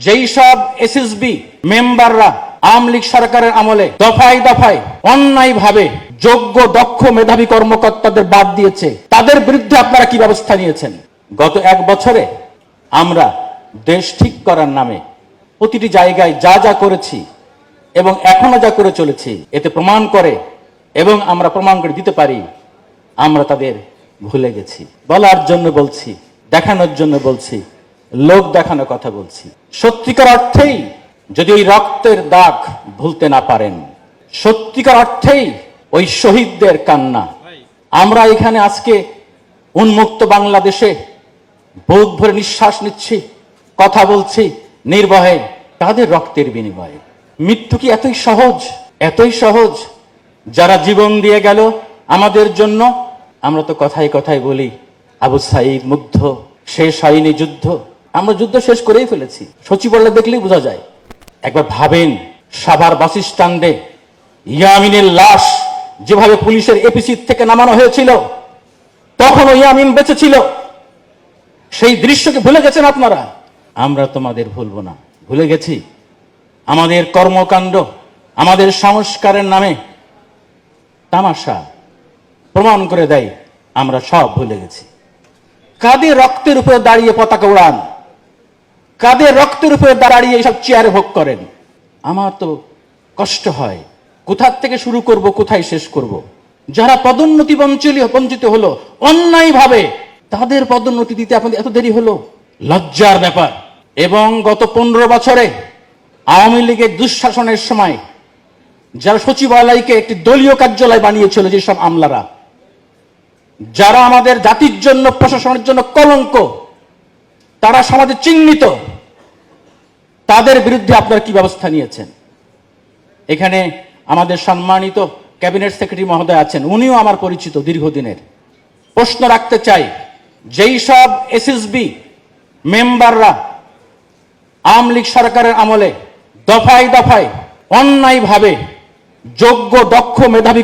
যেই সব এসএসবি মেম্বাররা আওয়ামী লীগ সরকারের আমলে দফায় দফায় অন্যায়ভাবে যোগ্য দক্ষ মেধাবী কর্মকর্তাদের বাদ দিয়েছে, তাদের বিরুদ্ধে আপনারা কি ব্যবস্থা নিয়েছেন? গত এক বছরে আমরা দেশ ঠিক করার নামে প্রতিটি জায়গায় যা যা করেছি এবং এখনো যা করে চলেছি, এতে প্রমাণ করে এবং আমরা প্রমাণ করে দিতে পারি আমরা তাদের ভুলে গেছি। বলার জন্য বলছি, দেখানোর জন্য বলছি, লোক দেখানোর কথা বলছি। সত্যিকার অর্থেই যদি ওই রক্তের দাগ ভুলতে না পারেন, সত্যিকার অর্থেই ওই শহীদদের কান্না, আমরা এখানে আজকে উন্মুক্ত বাংলাদেশে বুক ভরে নিঃশ্বাস নিচ্ছি, কথা বলছি নির্ভয়ে তাদের রক্তের বিনিময়ে। মৃত্যু কি এতই সহজ? এতই সহজ? যারা জীবন দিয়ে গেল আমাদের জন্য, আমরা তো কথায় কথায় বলি আবু সাঈদ মুগ্ধ, শেষ হয়নি যুদ্ধ। আমরা যুদ্ধ শেষ করেই ফেলেছি, সচিবালয় দেখলেই বোঝা যায়। একবার ভাবেন, সাভার বাস স্ট্যান্ডে ইয়ামিনের লাশ যেভাবে পুলিশের এপিসি থেকে নামানো হয়েছিল, তখনও ইয়ামিন বেঁচে ছিল। সেই দৃশ্যকে ভুলে গেছেন আপনারা? আমরা তোমাদের ভুলবো না। ভুলে গেছি? আমাদের কর্মকাণ্ড, আমাদের সংস্কারের নামে তামাশা প্রমাণ করে দেয় আমরা সব ভুলে গেছি। কাদের রক্তের উপরে দাঁড়িয়ে পতাকা উড়ান? কাদের রক্তের উপরে দাঁড়িয়ে এইসব চেয়ারে ভোগ করেন? আমার তো কষ্ট হয়, কোথা থেকে শুরু করব, কোথায় শেষ করব? যারা পদোন্নতি বঞ্চিত হলো অন্যায়ভাবে, তাদের পদোন্নতি দিতে আপনাদের এত দেরি হলো, লজ্জার ব্যাপার। এবং গত 15 বছরে আওয়ামী লীগের দুঃশাসনের সময় যারা সচিবালয়কে একটি দলীয় কার্যালয় বানিয়েছিল, যেসব আমলারা, যারা আমাদের জাতির জন্য, প্রশাসনের জন্য কলঙ্ক, তারা সমাজে চিহ্নিত, তাদের বিরুদ্ধে আপনারা কি ব্যবস্থা নিয়েছেন? এখানে আমাদের সম্মানিত ক্যাবিনেট সেক্রেটারি মহোদয় আছেন, উনিও আমার পরিচিত দীর্ঘদিনের। প্রশ্ন রাখতে চাই, যেই সব এসএসবি মেম্বাররা আওয়ামী লীগ সরকারের আমলে দফায় দফায় অন্যায়ভাবে যোগ্য দক্ষ মেধাবী